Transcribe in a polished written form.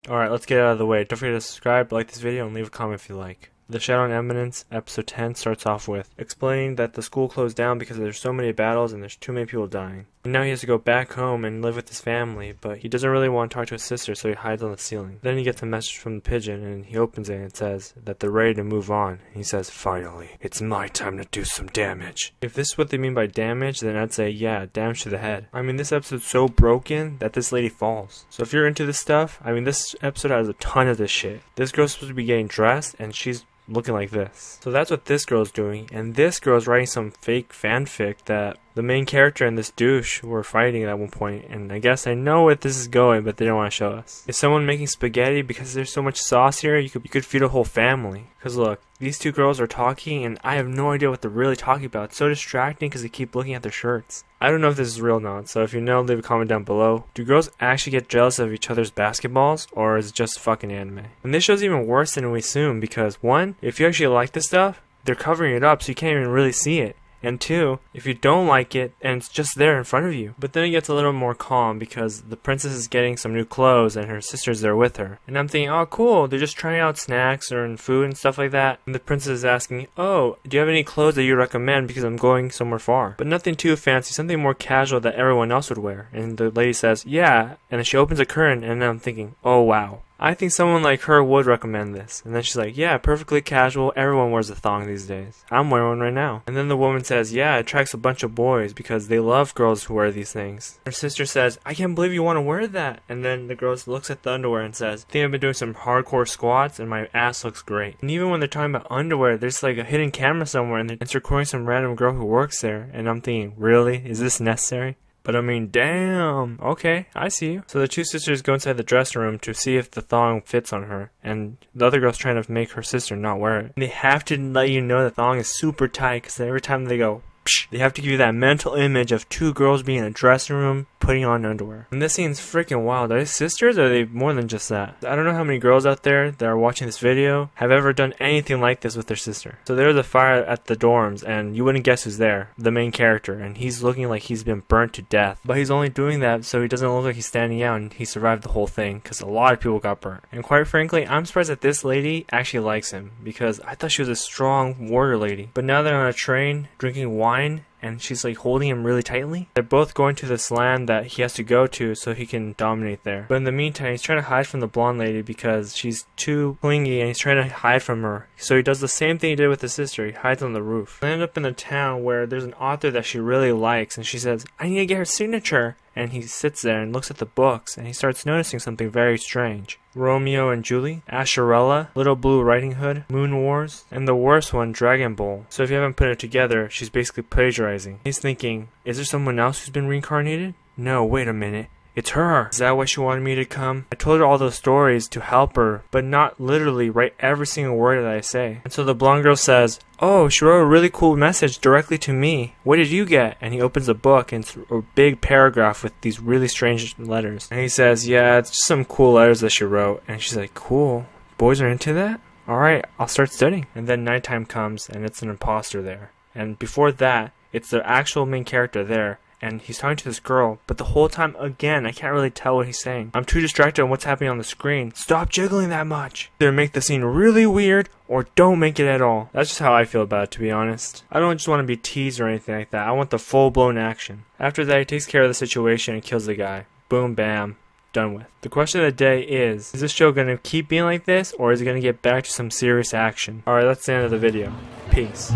Alright, let's get it out of the way. Don't forget to subscribe, like this video, and leave a comment if you like. The Shadow on Eminence, episode 10, starts off with explaining that the school closed down because there's so many battles and there's too many people dying. And now he has to go back home and live with his family, but he doesn't really want to talk to his sister, so he hides on the ceiling. Then he gets a message from the pigeon, and he opens it and it says that they're ready to move on. And he says, "Finally, it's my time to do some damage." If this is what they mean by damage, then I'd say, yeah, damage to the head. I mean, this episode's so broken that this lady falls. So if you're into this stuff, I mean, this episode has a ton of this shit. This girl's supposed to be getting dressed, and she's looking like this. So that's what this girl's doing, and this girl's writing some fake fanfic that the main character and this douche were fighting at one point, and I guess I know where this is going, but they don't want to show us. Is someone making spaghetti because there's so much sauce here? You could feed a whole family. Because look, these two girls are talking, and I have no idea what they're really talking about. It's so distracting because they keep looking at their shirts. I don't know if this is real or not, so if you know, leave a comment down below. Do girls actually get jealous of each other's basketballs, or is it just fucking anime? And this show's even worse than we assume, because one, if you actually like this stuff, they're covering it up so you can't even really see it. And two, if you don't like it, and it's just there in front of you. But then it gets a little more calm because the princess is getting some new clothes and her sister's there with her. And I'm thinking, oh cool, they're just trying out snacks or food and stuff like that. And the princess is asking, oh, do you have any clothes that you recommend because I'm going somewhere far? But nothing too fancy, something more casual that everyone else would wear. And the lady says, yeah. And then she opens a curtain, and I'm thinking, oh wow. I think someone like her would recommend this. And then she's like, yeah, perfectly casual. Everyone wears a thong these days. I'm wearing one right now. And then the woman says, yeah, it attracts a bunch of boys because they love girls who wear these things. Her sister says, I can't believe you want to wear that. And then the girl looks at the underwear and says, I think I've been doing some hardcore squats and my ass looks great. And even when they're talking about underwear, there's like a hidden camera somewhere and it's recording some random girl who works there. And I'm thinking, really? Is this necessary? But I mean, damn, okay, I see you. So the two sisters go inside the dressing room to see if the thong fits on her, and the other girl's trying to make her sister not wear it. And they have to let you know the thong is super tight, because every time they go, psh, they have to give you that mental image of two girls being in a dressing room putting on underwear. And this scene's freaking wild. Are they sisters or are they more than just that? I don't know how many girls out there that are watching this video have ever done anything like this with their sister. So there's a fire at the dorms and you wouldn't guess who's there. The main character, and he's looking like he's been burnt to death. But he's only doing that so he doesn't look like he's standing out and he survived the whole thing because a lot of people got burnt. And quite frankly, I'm surprised that this lady actually likes him because I thought she was a strong warrior lady. But now they're on a train drinking wine and she's like holding him really tightly. They're both going to this land that he has to go to so he can dominate there. But in the meantime, he's trying to hide from the blonde lady because she's too clingy and he's trying to hide from her. So he does the same thing he did with his sister. He hides on the roof. They end up in a town where there's an author that she really likes and she says, I need to get her signature. And he sits there and looks at the books and he starts noticing something very strange. Romeo and Julie, Asherella, Little Blue Riding Hood, Moon Wars, and the worst one, Dragon Ball. So if you haven't put it together, she's basically plagiarizing. He's thinking, is there someone else who's been reincarnated? No, wait a minute. It's her. Is that why she wanted me to come? I told her all those stories to help her, but not literally write every single word that I say. And so the blonde girl says, oh, she wrote a really cool message directly to me. What did you get? And he opens a book and it's a big paragraph with these really strange letters. And he says, yeah, it's just some cool letters that she wrote. And she's like, cool. Boys are into that? Alright, I'll start studying. And then nighttime comes and it's an imposter there. And before that, it's the actual main character there. And he's talking to this girl, but the whole time, again, I can't really tell what he's saying. I'm too distracted on what's happening on the screen. Stop jiggling that much. Either make the scene really weird, or don't make it at all. That's just how I feel about it, to be honest. I don't just want to be teased or anything like that. I want the full-blown action. After that, he takes care of the situation and kills the guy. Boom, bam. Done with. The question of the day is this show going to keep being like this, or is it going to get back to some serious action? Alright, that's the end of the video. Peace.